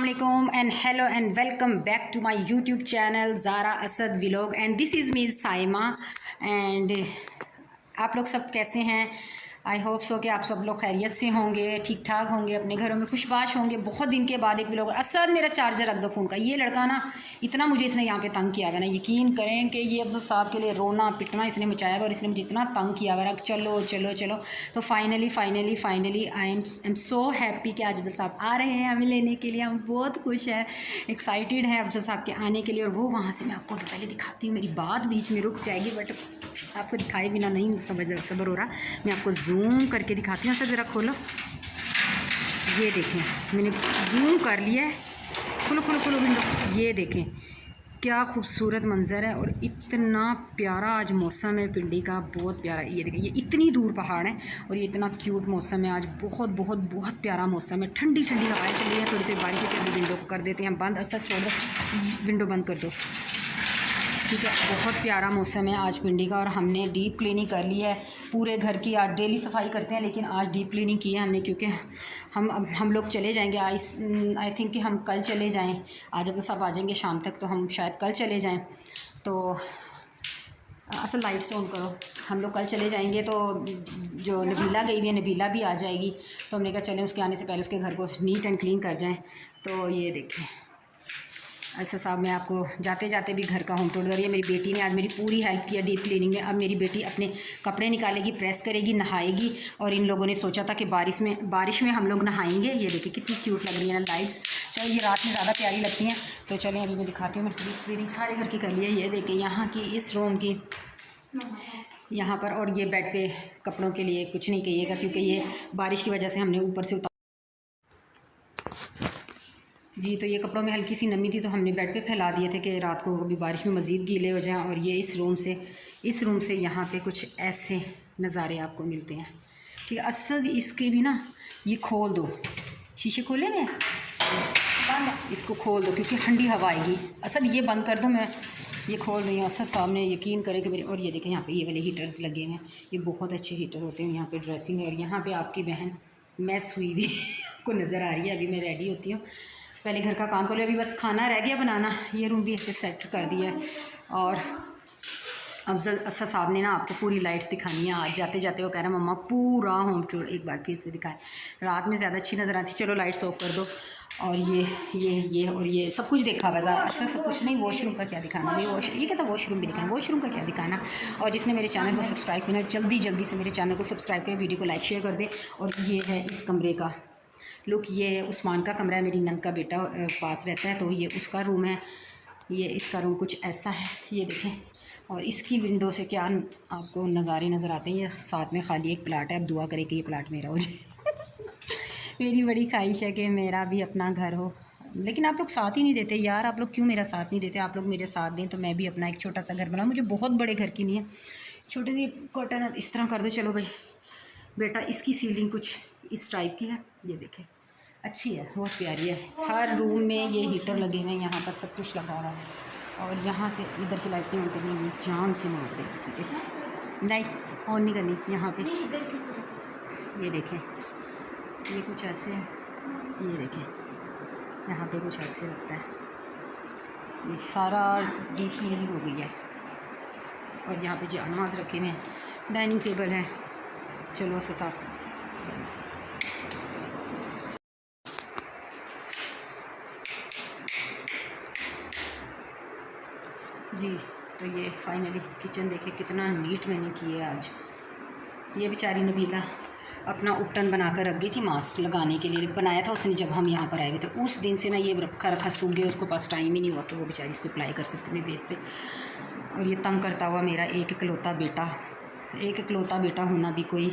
Assalamualaikum and hello and welcome back to my YouTube channel Zara Asad Vlog and this is me Saima and आप लोग सब कैसे हैं। I hope so कि आप सब लोग खैरियत से होंगे, ठीक ठाक होंगे, अपने घरों में खुशबाश होंगे। बहुत दिन के बाद एक व्लॉग। असद मेरा चार्जर रख दो फ़ोन का। ये लड़का ना इतना मुझे इसने यहाँ पे तंग किया हुआ ना, यकीन करें कि ये अफजल साहब के लिए रोना पिटना इसने मचाया हुआ और इसने मुझे इतना तंग किया हुआ ना, चलो चलो चलो। तो finally I am so happy कि आज अफजल साहब आ रहे हैं हमें लेने के लिए। हम बहुत खुश हैं, एक्साइटेड हैं अफजल साहब के आने के लिए। और वो वहाँ से मैं आपको पहले दिखाती हूँ, मेरी बात बीच में रुक जाएगी बट आपको दिखाए बिना नहीं सब्र हो रहा। मैं आपको जूम करके दिखाती हूँ। सर ज़रा खोलो, ये देखें मैंने जूम कर लिया है। खोलो विंडो, ये देखें क्या खूबसूरत मंज़र है और इतना प्यारा आज मौसम है पिंडी का, बहुत प्यारा। ये देखें, ये इतनी दूर पहाड़ है और ये इतना क्यूट मौसम है आज। बहुत प्यारा मौसम है। ठंडी हवाएं चल रही है, थोड़ी बारिश होती है। अभी विंडो को कर देते हैं बंद। असद छोड़ दो, विंडो बंद कर दो, ठीक है। बहुत प्यारा मौसम है आज पिंडी का और हमने डीप क्लीनिंग कर ली है पूरे घर की। आज डेली सफाई करते हैं लेकिन आज डीप क्लीनिंग की है हमने, क्योंकि हम लोग चले जाएंगे। आई थिंक कि हम कल चले जाएं। आज अब सब आ जाएंगे शाम तक, तो हम शायद कल चले जाएं। तो असल लाइट से ऑन करो। हम लोग कल चले जाएंगे तो जो नबीला गई हुई है, नबीला भी आ जाएगी। तो हमने कहा चलें उसके आने से पहले उसके घर को नीट एंड क्लीन कर जाएँ। तो ये देखिए ऐसा साहब, मैं आपको जाते जाते भी घर का होम टूर करिए। मेरी बेटी ने आज मेरी पूरी हेल्प किया डीप क्लीनिंग में। अब मेरी बेटी अपने कपड़े निकालेगी, प्रेस करेगी, नहाएगी। और इन लोगों ने सोचा था कि बारिश में हम लोग नहाएंगे। ये देखिए कितनी क्यूट लग रही है ना लाइट्स। चलो ये रात में ज़्यादा प्यारी लगती हैं। तो चलें अभी मैं दिखाती हूँ। मैं डीप क्लीनिंग सारे घर की कर ली है। ये देखिए यहाँ की, इस रूम की, यहाँ पर। और ये बेड पे कपड़ों के लिए कुछ नहीं कहिएगा क्योंकि ये बारिश की वजह से हमने ऊपर से जी। तो ये कपड़ों में हल्की सी नमी थी तो हमने बेड पे फैला दिए थे कि रात को कभी बारिश में मज़ीद गीले हो जाएं। और ये इस रूम से यहाँ पे कुछ ऐसे नज़ारे आपको मिलते हैं, ठीक है। असद इसके भी ना ये खोल दो, शीशे खोले में इसको खोल दो क्योंकि ठंडी हवा आएगी। असद ये बंद कर दो, मैं ये खोल रही हूँ। असद सामने यकीन करें कि मेरे। और ये देखें यहाँ पे ये वाले हीटर्स लगे हैं, ये बहुत अच्छे हीटर होते हैं। यहाँ पे ड्रेसिंग है और यहाँ पे आपकी बहन मैस हुई हुई आपको नज़र आ रही है। अभी मैं रेडी होती हूँ, पहले घर का काम कर लिया, अभी बस खाना रह गया बनाना। ये रूम भी ऐसे सेट कर दिया है। और असद साहब ने ना आपको पूरी लाइट्स दिखानी है आज। जाते जाते वो कह रहे हैं मम्मा पूरा होम टूर एक बार फिर से दिखाएं। रात में ज़्यादा अच्छी नज़र आती। चलो लाइट्स ऑफ कर दो। और ये और ये सब कुछ देखा हुआ ज़्यादा अच्छा सब कुछ नहीं। वॉशरूम का क्या दिखाना भाई, ये कहता वॉशरूम भी दिखाना, वॉशरूम का क्या दिखाना। और जिसने मेरे चैनल को सब्सक्राइब करना जल्दी से मेरे चैनल को सब्सक्राइब करें, वीडियो को लाइक शेयर कर दे। और ये है इस कमरे का लुक। ये उस्मान का कमरा है, मेरी नंद का बेटा पास रहता है तो ये उसका रूम है। ये इसका रूम कुछ ऐसा है, ये देखें। और इसकी विंडो से क्या आपको नज़ारे नज़र आते हैं। ये साथ में खाली एक प्लाट है। अब दुआ करें कि ये प्लाट मेरा हो जाए मेरी बड़ी ख्वाहिश है कि मेरा भी अपना घर हो, लेकिन आप लोग साथ ही नहीं देते यार। आप लोग क्यों मेरा साथ नहीं देते। आप लोग मेरे साथ दें तो मैं भी अपना एक छोटा सा घर बनाऊँ। मुझे बहुत बड़े घर की नहीं है, छोटे सी कर्टन इस तरह कर दो। चलो भाई बेटा, इसकी सीलिंग कुछ इस टाइप की है, ये देखें अच्छी है, बहुत प्यारी है। हर रूम में ये हीटर लगे हुए हैं, यहाँ पर सब कुछ लगा हुआ है। और यहाँ से इधर की लाइटें ऑन करनी है, जान से मार देगी तुझे। नहीं ऑन नहीं करनी। यहाँ पे ये देखें, ये कुछ ऐसे है, ये देखें यहाँ पे कुछ ऐसे लगता है। ये सारा डीप क्लीनिंग हो गई है। और यहाँ पे जानमाज रखे हुए हैं, डाइनिंग टेबल है। चलो साथ जी। तो ये फाइनली किचन देखे कितना नीट मैंने किया है आज। ये बेचारी नबीला अपना उपटन बना कर रख गई थी मास्क लगाने के लिए, बनाया था उसने जब हम यहाँ पर आए हुए थे। उस दिन से ना ये रखा सूख गया, उसको पास टाइम ही नहीं हुआ कि वो बेचारी इसको अप्लाई कर सकते अपने बेस पे। और ये तंग करता हुआ मेरा एक इकलौता बेटा होना भी कोई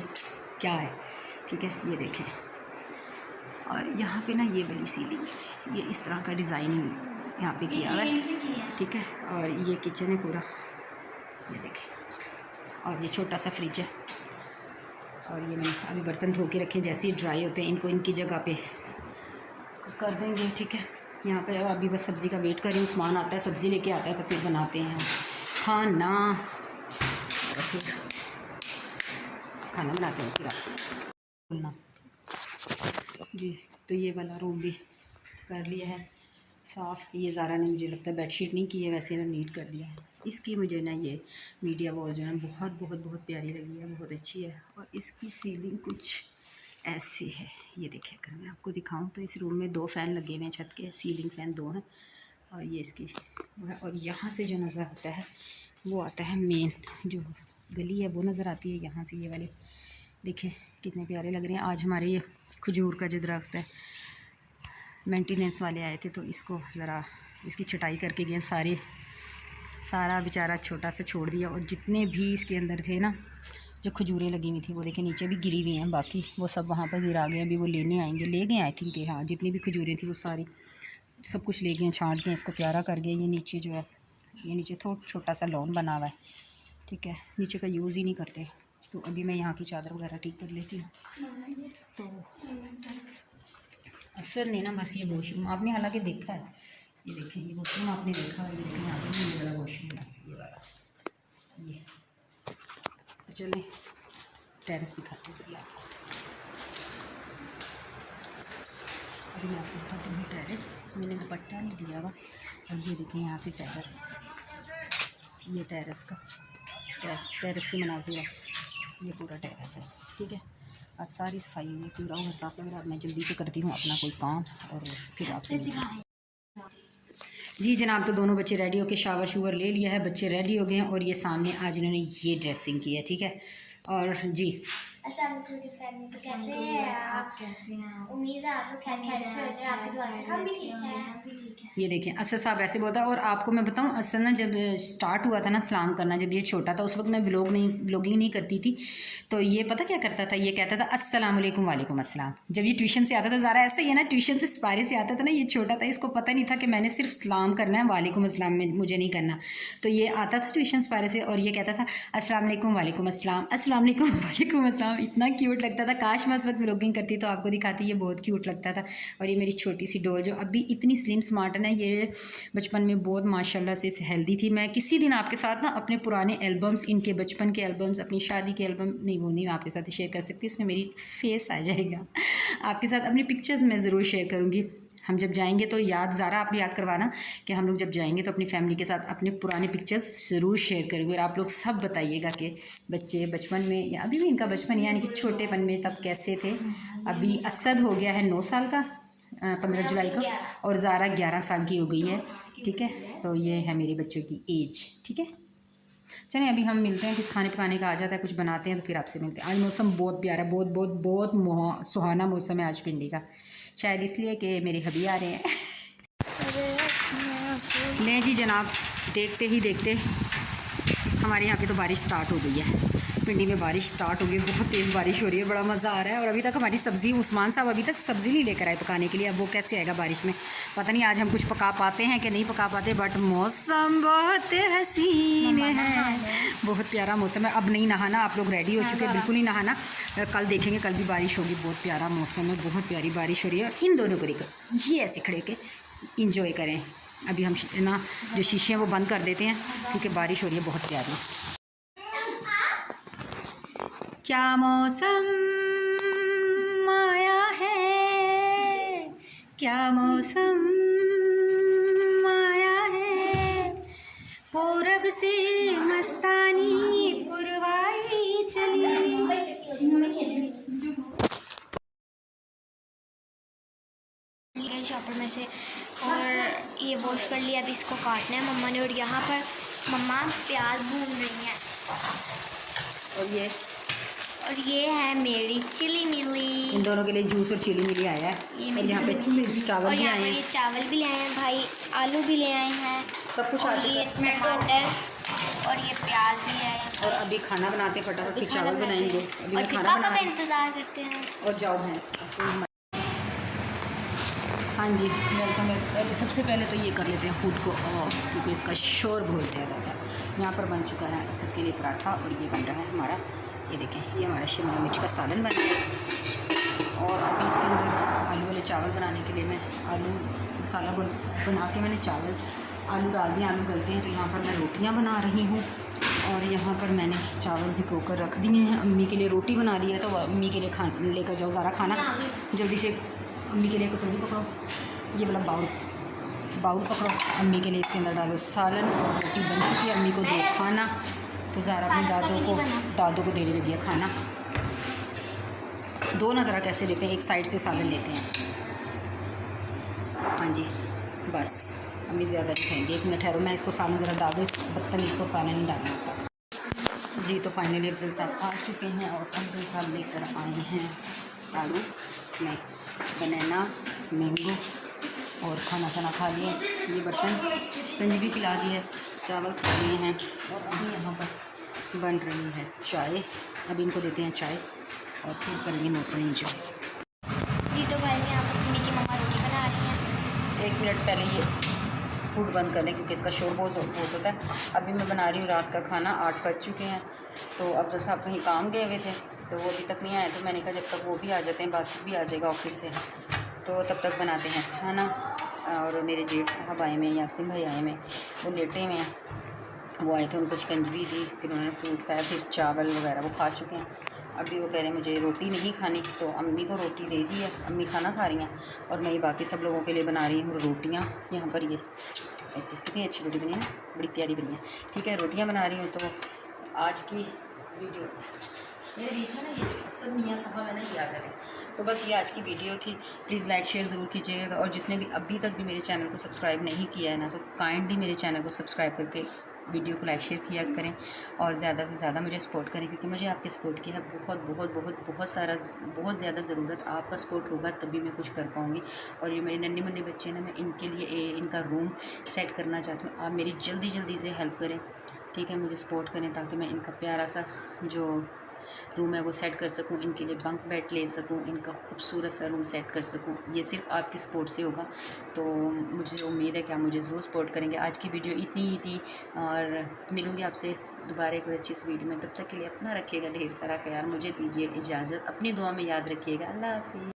क्या है, ठीक है। ये देखें। और यहाँ पे ना ये वाली सीलिंग, ये इस तरह का डिज़ाइनिंग यहाँ पे किया हुआ है, ठीक है। और ये किचन है पूरा, ये देखें। और ये छोटा सा फ्रिज है। और ये मैंने अभी बर्तन धो के रखे, जैसे ही ड्राई होते हैं इनको इनकी जगह पे कर देंगे, ठीक है। यहाँ पे और अभी बस सब्ज़ी का वेट कर रही हूँ। उस्मान आता है, सब्ज़ी लेके आता है तो फिर बनाते हैं खाना। और फिर खाना बनाते हैं फिर आपसे बोलना जी। तो ये वाला रूम भी कर लिया है साफ़। ये ज़ारा ने मुझे लगता है बेडशीट नहीं की है, वैसे ना नीट कर दिया है। इसकी मुझे ना ये मीडिया वॉल जो है ना बहुत प्यारी लगी है, बहुत अच्छी है। और इसकी सीलिंग कुछ ऐसी है, ये देखिए। अगर मैं आपको दिखाऊं तो इस रूम में 2 फ़ैन लगे हुए हैं छत के, सीलिंग फ़ैन 2 हैं। और ये इसकी वो है। और यहाँ से जो नज़र आता है वो आता है मेन जो गली है, वो नज़र आती है यहाँ से। ये वाले देखिए कितने प्यारे लग रहे हैं। आज हमारे ये खजूर का जो दरख्त है, मेंटेनेंस वाले आए थे तो इसको ज़रा इसकी छटाई करके गए, सारा बेचारा छोटा सा छोड़ दिया। और जितने भी इसके अंदर थे ना जो खजूरें लगी हुई थी, वो देखिए नीचे भी गिरी हुई हैं, बाकी वो सब वहाँ पर गिरा गए। अभी वो लेने आएंगे, ले गए आई थिंक। हाँ, जितनी भी खजूरें थी वो सारी सब कुछ ले गए, छाँट के इसको प्यारा कर गए। ये नीचे जो है, ये नीचे थोड़ा छोटा सा लॉन बना हुआ है, ठीक है, नीचे का यूज़ ही नहीं करते। तो अभी मैं यहाँ की चादर वगैरह ठीक कर लेती हूँ। तो असर ने ना बस ये वॉशरूम आपने हालांकि देखा है, ये देखिए ये वॉशरूम आपने देखा है, ये देखिए यहाँ पर ये वाला वॉशरूम है, ये वाला ये। तो चलें टेरेस दिखाते हैं आपको। अभी मैं आपको दिखाती हूँ टेरेस। मैंने दुपट्टा नहीं दिया हुआ। और ये देखिए यहाँ से टेरेस, ये टेरेस का टेरेस के मनाजिर है, ये पूरा टेरेस है, ठीक है। आज सारी सफाई हुई, पूरा घर साफ लग रहा है। मैं जल्दी से करती हूँ अपना कोई काम और फिर आपसे जी जनाब। तो दोनों बच्चे रेडी होके शावर शूवर ले लिया है, बच्चे रेडी हो गए हैं। और ये सामने आज इन्होंने ये ड्रेसिंग की है, ठीक है। और जी कैसे हैं आप? कैसे हैं? उम्मीद है आप लोग खैरियत से होंगे, आपकी दुआ से हम भी ठीक हैं। ये देखें असद साहब ऐसे बोलता है। और आपको मैं बताऊं, असद ना जब स्टार्ट हुआ था ना सलाम करना, जब ये छोटा था उस वक्त मैं व्लॉगिंग नहीं करती थी, तो ये पता क्या करता था, ये कहता था अस्सलाम वालेकुम, वालेकुम अस्सलाम। जब ये ट्यूशन से आता था, ज़रा ऐसा ही है ना, ट्यूशन से सपारे से आता था ना, ये छोटा था, इसको पता नहीं था कि मैंने सिर्फ सलाम करना है, वालेकुम अस्सलाम में मुझे नहीं करना। तो ये आता था ट्यूशन सपारे से और ये कहता था अस्सलाम वालेकुम, वालेकुम अस्सलाम, अस्सलाम वालेकुम, वालेकुम अस्सलाम। इतना क्यूट लगता था। काश मैं उस वक्त व्लॉगिंग करती तो आपको दिखाती, ये बहुत क्यूट लगता था। और ये मेरी छोटी सी डॉल जो अभी इतनी स्लिम स्मार्ट है ना, ये बचपन में बहुत माशाल्लाह से हेल्दी थी। मैं किसी दिन आपके साथ ना अपने पुराने एल्बम्स, इनके बचपन के एल्बम्स, अपनी शादी के एल्बम नहीं, वो नहीं मैं आपके साथ शेयर कर सकती, इसमें मेरी फेस आ जाएगा। आपके साथ अपनी पिक्चर्स मैं ज़रूर शेयर करूँगी। हम जब जाएंगे तो ज़रा आप याद करवाना कि हम लोग जब जाएंगे तो अपनी फैमिली के साथ अपने पुराने पिक्चर्स ज़रूर शेयर करेंगे। और आप लोग सब बताइएगा कि बच्चे बचपन में या अभी भी इनका बचपन यानी कि छोटेपन में तब कैसे थे। अभी असद हो गया है 9 साल का 15 जुलाई को, और ज़ारा 11 साल की हो गई है, ठीक है। तो ये है मेरे बच्चों की एज, ठीक है। चलें अभी हम मिलते हैं, कुछ खाने पकाने का आ जाता है, कुछ बनाते हैं तो फिर आपसे मिलते हैं। आज मौसम बहुत प्यारा, बहुत सुहाना मौसम है आज पिंडी का, शायद इसलिए कि मेरे हबी आ रहे हैं। लें जी जनाब, देखते ही देखते हमारे यहाँ पे तो बारिश स्टार्ट हो गई है। पिंडी में बारिश स्टार्ट हो गई, बहुत तेज़ बारिश हो रही है, बड़ा मज़ा आ रहा है। और अभी तक हमारी सब्ज़ी, उस्मान साहब अभी तक सब्ज़ी नहीं लेकर आए पकाने के लिए। अब वो कैसे आएगा बारिश में, पता नहीं आज हम कुछ पका पाते हैं कि नहीं पका पाते। बट मौसम बहुत हसीन है, बहुत प्यारा मौसम है। अब नहीं नहाना, आप लोग रेडी हो चुके हैं, बिल्कुल नहीं नहाना, कल देखेंगे, कल भी बारिश होगी। बहुत प्यारा मौसम है, बहुत प्यारी बारिश हो रही है। और इन दोनों को लेकर ये ऐसे खड़े के इंजॉय करें। अभी हम ना जो शीशे हैं वो बंद कर देते हैं क्योंकि बारिश हो रही है बहुत प्यारी। क्या मौसम आया है, क्या मौसम आया है, पूरब से मस्तानी पुरवाई चली। शॉपर में से और ये वॉश कर लिया, अभी इसको काटना है मम्मा ने। और यहाँ पर मम्मा प्याज भून रही हैं। और ये है मेरी चिली मिली। इन दोनों के लिए जूस और चिली मिली आया है। और यहाँ पे चावल भी आए हैं, ये चावल भी ले आए हैं भाई, आलू भी ले आए हैं, सब कुछ आ चुका है। ये टमाटर और ये प्याज भी आए हैं। और अभी खाना बनाते हैं फटाफट, फिर चावल बनाएंगे। अभी और खाना पापा का इंतज़ार करते हैं। और जाओ हैं। हाँ जी वेलकम है। पहले सबसे पहले तो ये कर लेते हैं हुड को ऑफ क्योंकि इसका शोर बहुत ज़्यादा था। यहाँ पर बन चुका है असद के लिए पराठा और ये बन रहा है हमारा, ये देखें, ये हमारा शिमला मिर्च का सालन बन गया। और अभी इसके अंदर आलू वाले चावल बनाने के लिए मैं आलू मसाला बना के मैंने चावल आलू डाल दिए, आलू गलते हैं तो यहाँ पर मैं रोटियाँ बना रही हूँ। और यहाँ पर मैंने चावल भिगो कर रख दिए हैं। अम्मी के लिए रोटी बना ली है तो अम्मी के लिए लेकर जाओ ज़रा खाना जल्दी से, अम्मी के लिए कटोरी पकड़ो। ये वाला बाउल पकड़ो, अम्मी के लिए इसके अंदर डालो सालन और रोटी बन चुकी है। अम्मी को दो खाना, तो ज़ारा अपनी दादों को देने लगी है खाना। दो ना ज़रा कैसे लेते हैं, एक साइड से सालन लेते हैं। हाँ जी, बस अम्मी ज़्यादा नहीं खाएंगे। 1 मिनट ठहरो, मैं इसको सालन ज़रा डाल दूँ, इस बदतमीज़ को सालन नहीं डालना होता जी। तो फाइनली अफजल साहब आ चुके हैं और अफजल साहब लेकर आए हैं आलू में बनानास मैंगो और खाना खा लिए। ये बर्तन गंजी भी पिला दी है, चावल खा लिए हैं और अभी यहाँ पर बन रही है चाय। अभी इनको देते हैं चाय और फिर करेंगे मौसम एंजॉय जी। तो भाई यहाँ पर मम्मी की मम्मा रोटी बना रही हैं। 1 मिनट पहले ये फूड बंद कर लें क्योंकि इसका शोर बहुत होता है। अभी मैं बना रही हूँ रात का खाना। 8 बज चुके हैं। तो अफजल साहब कहीं काम गए हुए थे तो वो अभी तक नहीं आए, तो मैंने कहा जब तक वो भी आ जाते हैं, बासित भी आ जाएगा ऑफिस से, तो तब तक बनाते हैं खाना। और मेरे जेठ साहब आए हुए हैं, यासिन भाई आए हुए हैं, वो लेटे हुए हैं। वो आए थे, उनको शिकंजवी दी, फिर उन्होंने फ्रूट खाया, फिर चावल वगैरह वो खा चुके हैं। अभी वो कह रहे हैं मुझे रोटी नहीं खानी, तो अम्मी को रोटी दे दी है, अम्मी खाना खा रही हैं और मैं बाकी सब लोगों के लिए बना रही हूँ रोटियाँ। यहाँ पर ये ऐसे कितनी अच्छी रोटी बनी है ना, बड़ी प्यारी बनी है। ठीक है, रोटियाँ बना रही हूँ। तो आज की वीडियो मेरे बीच में ना ये असद मियाँ साहब है ना, ये आ जाते हैं। तो बस ये आज की वीडियो थी। प्लीज़ लाइक शेयर ज़रूर कीजिएगा और जिसने भी अभी तक भी मेरे चैनल को सब्सक्राइब नहीं किया है ना, तो काइंडली मेरे चैनल को सब्सक्राइब करके वीडियो को लाइक शेयर किया करें और ज़्यादा से ज़्यादा मुझे सपोर्ट करें, क्योंकि मुझे आपके सपोर्ट की है बहुत ज़्यादा ज़रूरत। आपका सपोर्ट होगा तभी मैं कुछ कर पाऊँगी। और ये मेरे नन्हे मुन्ने बच्चे ना, मैं इनके लिए इनका रूम सेट करना चाहती हूँ। आप मेरी जल्दी से हेल्प करें, ठीक है, मुझे सपोर्ट करें ताकि मैं इनका प्यारा सा जो रूम है वो सेट कर सकूं, इनके लिए बंक बेड ले सकूं, इनका खूबसूरत सा रूम सेट कर सकूं। ये सिर्फ आपकी सपोर्ट से होगा, तो मुझे उम्मीद है कि आप मुझे ज़रूर सपोर्ट करेंगे। आज की वीडियो इतनी ही थी और मिलूँगी आपसे दोबारा एक अच्छी सी वीडियो में। तब तक के लिए अपना रखिएगा ढेर सारा ख्याल। मुझे दीजिए इजाज़त, अपनी दुआ में याद रखिएगा। अल्लाह हाफ़िज़।